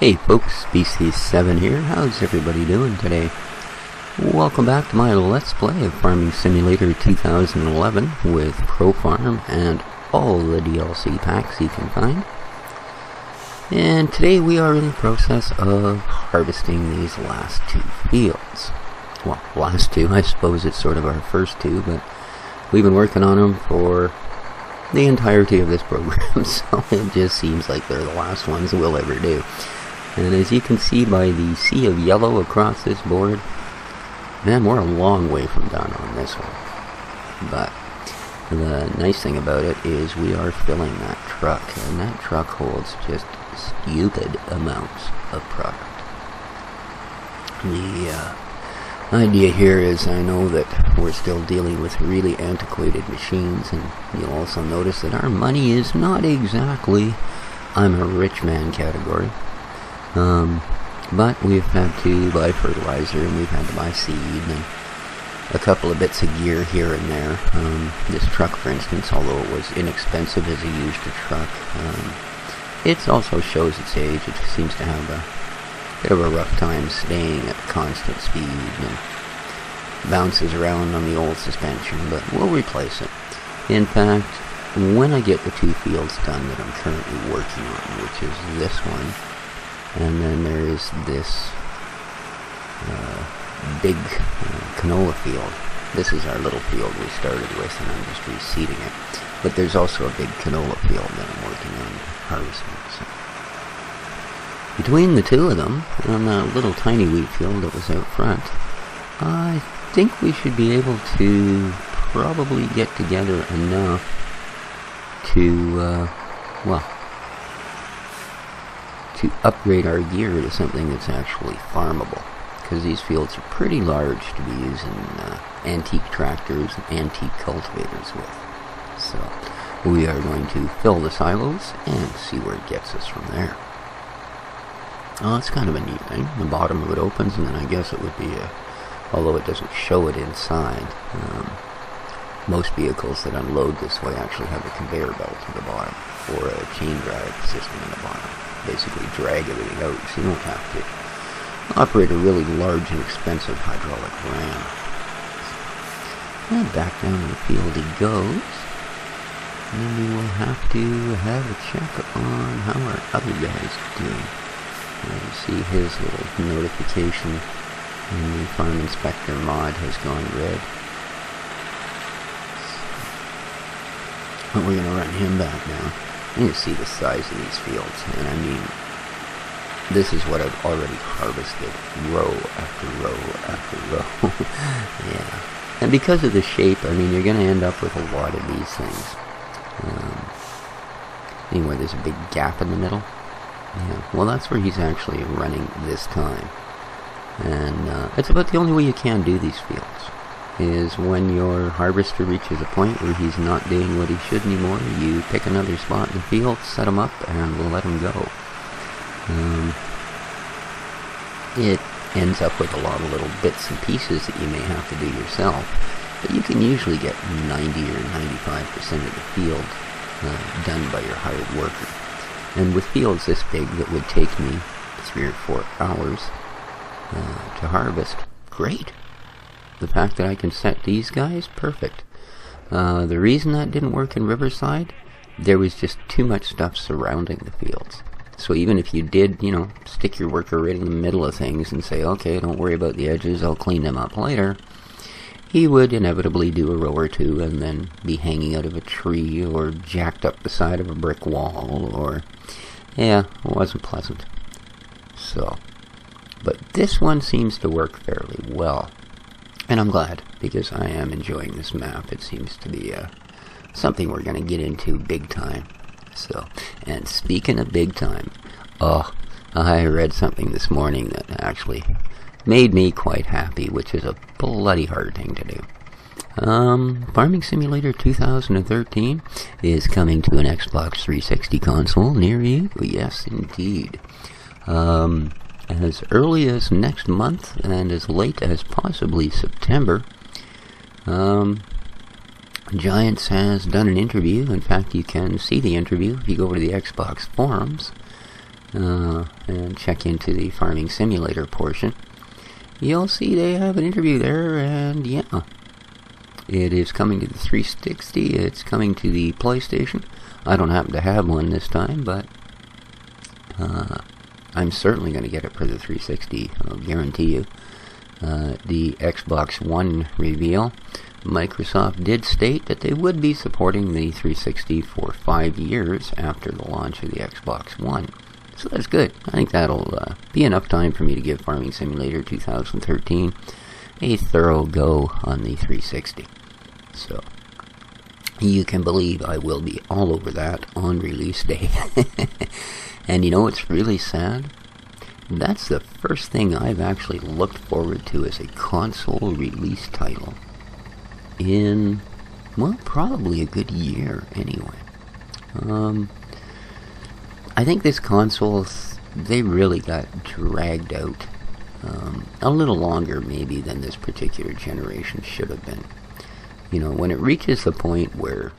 Hey folks, Species 7 here. How's everybody doing today? Welcome back to my Let's Play of Farming Simulator 2011 with ProFarm and all the DLC packs you can find. And today we are in the process of harvesting these last two fields. Well, last two, I suppose it's sort of our first two, but we've been working on them for the entirety of this program, so it just seems like they're the last ones we'll ever do. And as you can see by the sea of yellow across this board, man, we're a long way from done on this one. But the nice thing about it is we are filling that truck, and that truck holds just stupid amounts of product. The idea here is, I know that we're still dealing with really antiquated machines, and you'll also notice that our money is not exactly I'm a rich man category. But we've had to buy fertilizer, and we've had to buy seed, and a couple of bits of gear here and there. This truck, for instance, although it was inexpensive as a used truck, it also shows its age. It seems to have a bit of a rough time staying at constant speed, and bounces around on the old suspension, but we'll replace it. In fact, when I get the two fields done that I'm currently working on, which is this one, and then there is this big canola field. This is our little field we started with, and I'm just reseeding it. But there's also a big canola field that I'm working on harvesting. So between the two of them, and that little tiny wheat field that was out front, I think we should be able to probably get together enough to, to upgrade our gear to something that's actually farmable, because these fields are pretty large to be using antique tractors and antique cultivators with. So we are going to fill the silos and see where it gets us from there. Oh, it's kind of a neat thing. The bottom of it opens, and then I guess it would be although it doesn't show it inside, most vehicles that unload this way actually have a conveyor belt at the bottom, or a chain drive system in the bottom. Basically drag everything out, so you don't have to operate a really large and expensive hydraulic ram. And back down to the field he goes. And then we will have to have a check on how our other guy's doing. You see his little notification, and the Farm Inspector mod has gone red. But we're going to run him back now. You can see the size of these fields, and I mean, this is what I've already harvested, row after row after row. Yeah. And because of the shape, I mean, you're going to end up with a lot of these things. Anyway, there's a big gap in the middle. Yeah. Well, that's where he's actually running this time. And it's about the only way you can do these fields, is when your harvester reaches a point where he's not doing what he should anymore, you pick another spot in the field, set him up, and we'll let him go. It ends up with a lot of little bits and pieces that you may have to do yourself, but you can usually get 90 or 95% of the field done by your hired worker. And with fields this big that would take me 3 or 4 hours to harvest, great. The fact that I can set these guys, perfect. The reason that didn't work in Riverside, there was just too much stuff surrounding the fields. So even if you did, stick your worker right in the middle of things and say, okay, don't worry about the edges, I'll clean them up later, he would inevitably do a row or two and then be hanging out of a tree or jacked up the side of a brick wall, or, yeah, it wasn't pleasant. So, but this one seems to work fairly well. And I'm glad, because I am enjoying this map. It seems to be something we're going to get into big time. So, and speaking of big time, I read something this morning that actually made me quite happy, which is a bloody hard thing to do. Farming Simulator 2013 is coming to an Xbox 360 console near you. Yes, indeed. As early as next month and as late as possibly September. Giants has done an interview. In fact, you can see the interview if you go over to the Xbox forums. and check into the farming simulator portion, you'll see they have an interview there, and yeah, it is coming to the 360, it's coming to the PlayStation. I don't happen to have one this time, but I'm certainly going to get it for the 360, I'll guarantee you. The Xbox One reveal, Microsoft did state that they would be supporting the 360 for 5 years after the launch of the Xbox One. So that's good. I think that'll be enough time for me to give Farming Simulator 2013 a thorough go on the 360. So you can believe I will be all over that on release day. And you know what's really sad? That's the first thing I've actually looked forward to as a console release title in, well, probably a good year anyway. I think this console, they really got dragged out a little longer maybe than this particular generation should have been. You know, when it reaches the point where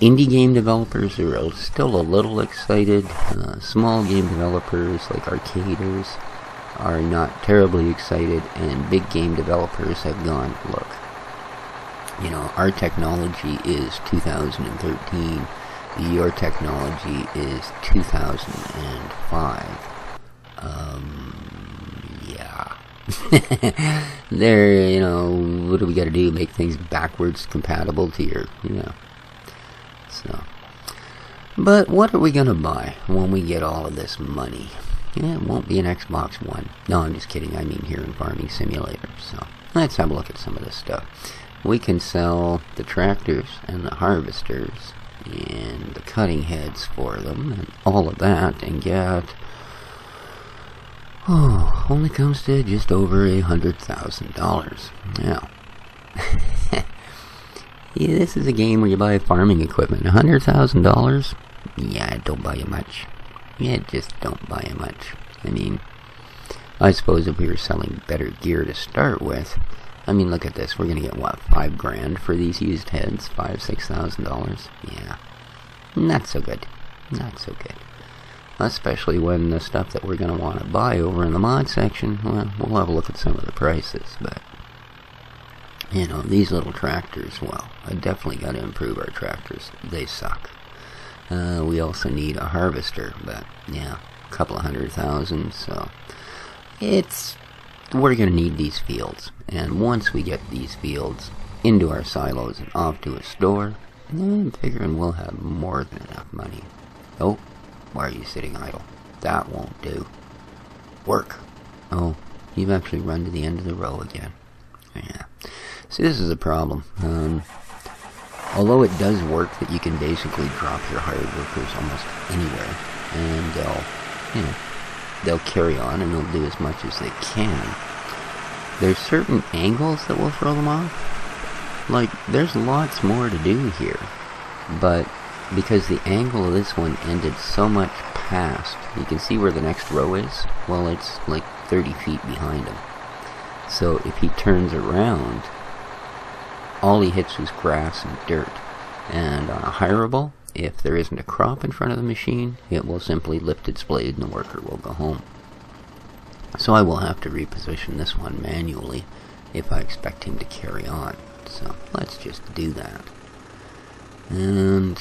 indie game developers are still a little excited, small game developers like arcaders are not terribly excited, and big game developers have gone, look, you know, our technology is 2013, your technology is 2005. Yeah. There, you know, what do we got to do? Make things backwards compatible to your, you know. So, but what are we going to buy when we get all of this money? Yeah, it won't be an Xbox One. No, I'm just kidding. I mean here in Farming Simulator. So, let's have a look at some of this stuff. We can sell the tractors and the harvesters and the cutting heads for them and all of that and get, only comes to just over $100,000. Now, yeah, this is a game where you buy farming equipment. $100,000? Yeah, it don't buy you much. Yeah, it just don't buy you much. I mean, I suppose if we were selling better gear to start with, I mean, look at this. We're gonna get, what, $5,000 for these used heads? $6,000? Yeah. Not so good. Not so good. Especially when the stuff that we're gonna want to buy over in the mod section, well, we'll have a look at some of the prices, but, you know, these little tractors, well, I definitely gotta improve our tractors. They suck. We also need a harvester, but, yeah, a couple of $100,000, so we're going to need these fields, and once we get these fields into our silos and off to a store, I'm figuring we'll have more than enough money. Oh, why are you sitting idle? That won't do. Work. Oh, you've actually run to the end of the row again. Yeah. See, this is a problem. Although it does work that you can basically drop your hired workers almost anywhere, and they'll carry on and they'll do as much as they can. There's certain angles that will throw them off. Like, there's lots more to do here, but because the angle of this one ended so much past, you can see where the next row is. Well, it's like 30 feet behind him. So if he turns around, all he hits is grass and dirt. And on a hireable, if there isn't a crop in front of the machine, it will simply lift its blade and the worker will go home. So I will have to reposition this one manually if I expect him to carry on. So let's just do that. And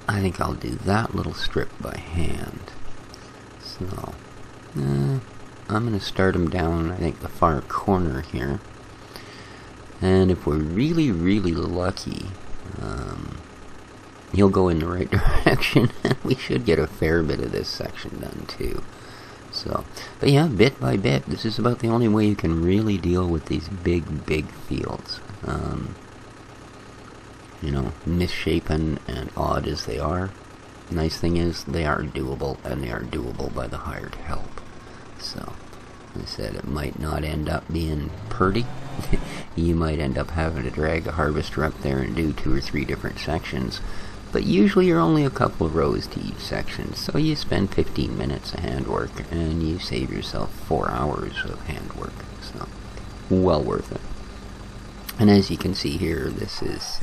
I think I'll do that little strip by hand. So, I'm going to start him down, I think, the far corner here. And if we're really, really lucky, he'll go in the right direction. We should get a fair bit of this section done too. So, but yeah, bit by bit, this is about the only way you can really deal with these big, big fields. You know, misshapen and odd as they are, nice thing is they are doable, and they are doable by the hired help. So, I said it might not end up being purty. You might end up having to drag a harvester up there and do 2 or 3 different sections, but usually you're only a couple of rows to each section, so you spend 15 minutes of handwork and you save yourself 4 hours of handwork. So, well worth it. And as you can see here, this is,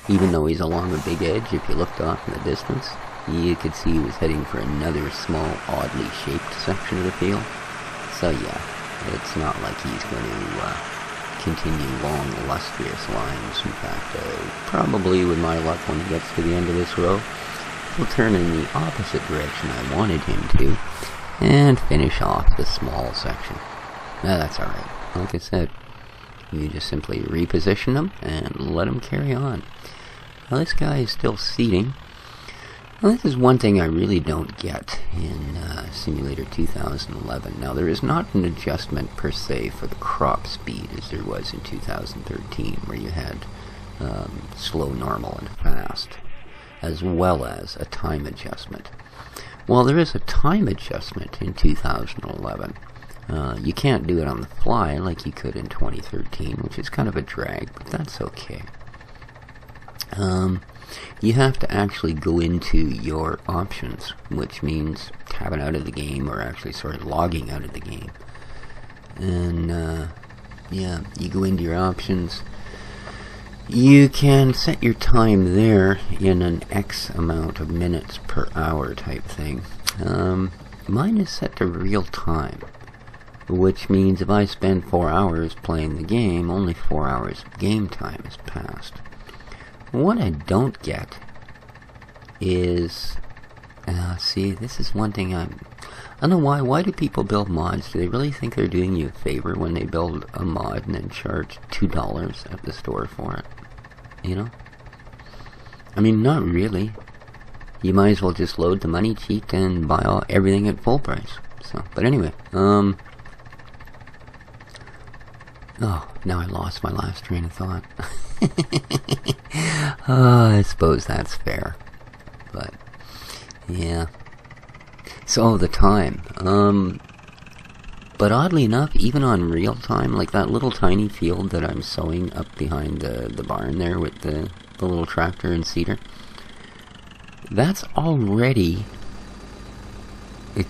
even though he's along a big edge, if you looked off in the distance, you could see he was heading for another small, oddly shaped section of the field. So yeah, it's not like he's going to continue long, illustrious lines. In fact, probably with my luck, when he gets to the end of this row, he'll turn in the opposite direction I wanted him to, and finish off the small section. Now that's alright. Like I said, you just simply reposition them and let them carry on. Now this guy is still seeding. Now this is one thing I really don't get in Simulator 2011. Now there is not an adjustment per se for the crop speed as there was in 2013, where you had slow, normal, and fast, as well as a time adjustment. Well, there is a time adjustment in 2011. You can't do it on the fly like you could in 2013, which is kind of a drag, but that's okay. You have to actually go into your options, which means tabbing out of the game, or actually, logging out of the game. And, yeah, you go into your options. You can set your time there in an X amount of minutes per hour type thing. Mine is set to real time, which means if I spend 4 hours playing the game, only 4 hours of game time has passed. What I don't get is, see, this is one thing I don't know why do people build mods? Do they really think they're doing you a favor when they build a mod and then charge $2 at the store for it? You know? I mean, not really. You might as well just load the money cheat and buy everything at full price. So, but anyway, oh, now I lost my last train of thought. I suppose that's fair. But, yeah. So, the time. But oddly enough, even on real time, like that little tiny field that I'm sowing up behind the barn there with the little tractor and seeder, that's already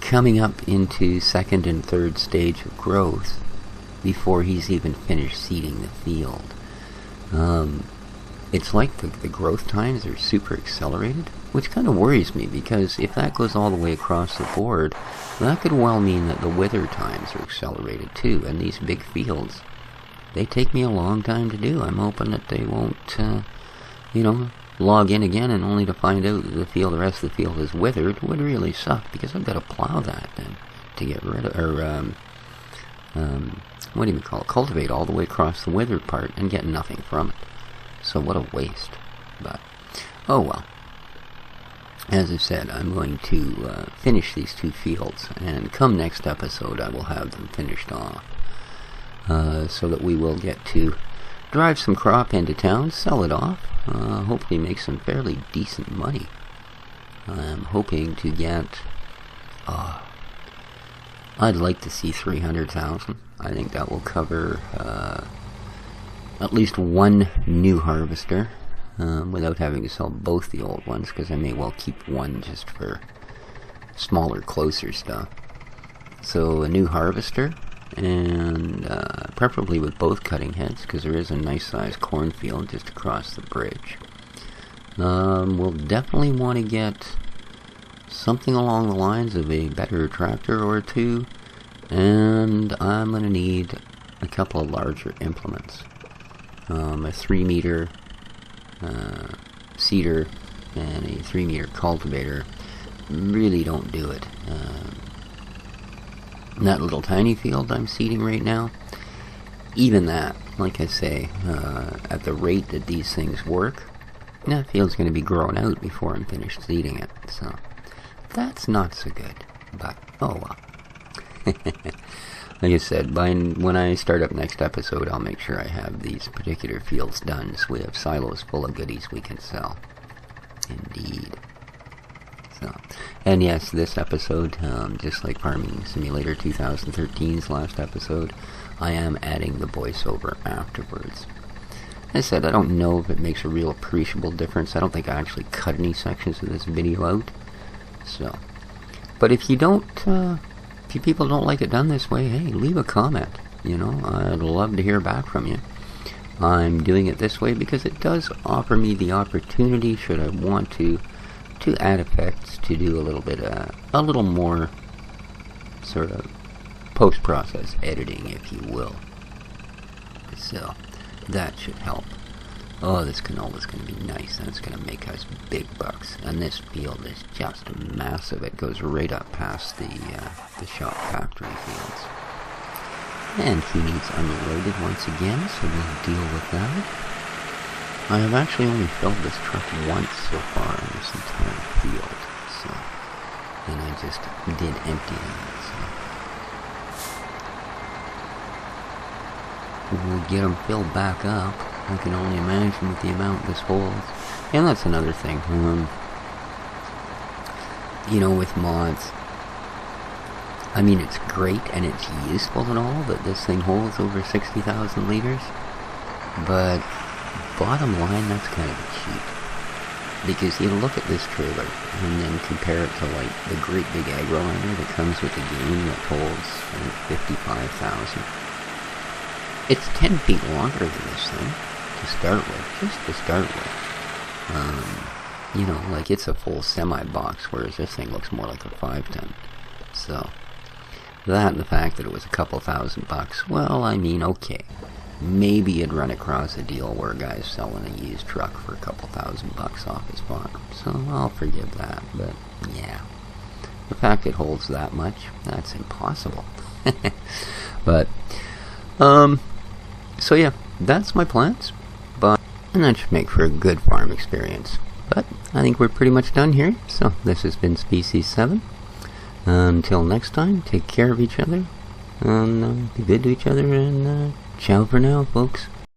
coming up into second and third stage of growth before he's even finished seeding the field. It's like the growth times are super accelerated, which kind of worries me, because if that goes all the way across the board, that could well mean that the wither times are accelerated too, and these big fields, they take me a long time to do. I'm hoping that they won't, log in again and only to find out that the rest of the field is withered would really suck, because I've got to plow that then to get rid of, or, what do you call it, cultivate all the way across the withered part and get nothing from it. So what a waste. But, oh well. As I said, I'm going to finish these 2 fields, and come next episode I will have them finished off. So that we will get to drive some crop into town, sell it off, hopefully make some fairly decent money. I'm hoping to get, I'd like to see 300,000. I think that will cover at least one new harvester, without having to sell both the old ones, because I may well keep one just for smaller, closer stuff. So a new harvester, and preferably with both cutting heads, because there is a nice sized cornfield just across the bridge. We'll definitely want to get something along the lines of a better tractor or two, and I'm going to need a couple of larger implements. A 3 meter seeder and a 3 meter cultivator really don't do it. That little tiny field I'm seeding right now, even that, like I say, at the rate that these things work, that field's going to be grown out before I'm finished seeding it, so that's not so good, but oh well. Like I said, when I start up next episode, I'll make sure I have these particular fields done, so we have silos full of goodies we can sell. Indeed. So, and yes, this episode, just like Farming Simulator 2013's last episode, I am adding the voiceover afterwards. As I said, I don't know if it makes a real appreciable difference. I don't think I actually cut any sections of this video out. So, but if you don't, if you people don't like it done this way, hey, leave a comment. You know, I'd love to hear back from you. I'm doing it this way because it does offer me the opportunity, should I want to to add effects, to do a little more sort of post-process editing, if you will. So that should help. Oh, this canola's going to be nice, and it's going to make us big bucks. And this field is just massive. It goes right up past the shop factory fields. And he needs unloaded once again, so we'll deal with that. I have actually only filled this truck once so far in this entire field, so, and I just did empty them, so we'll get them filled back up. I can only imagine with the amount this holds. And that's another thing, you know, with mods, I mean, it's great and it's useful and all that this thing holds over 60,000 liters, but bottom line, that's kind of cheap. Because you look at this trailer and then compare it to like the great big agroliner that comes with the game that holds 55,000. It's 10 feet longer than this thing to start with, just to start with. You know, like it's a full semi-box, whereas this thing looks more like a 5-ton. So that and the fact that it was a couple $1,000, well, I mean, okay. Maybe you'd run across a deal where a guy's selling a used truck for a couple $1,000 off his farm. So I'll forgive that, but yeah. The fact it holds that much, that's impossible. But, so yeah, that's my plans. And that should make for a good farm experience. But I think we're pretty much done here. So this has been Species 7. Until next time, take care of each other. Be good to each other, and ciao for now, folks.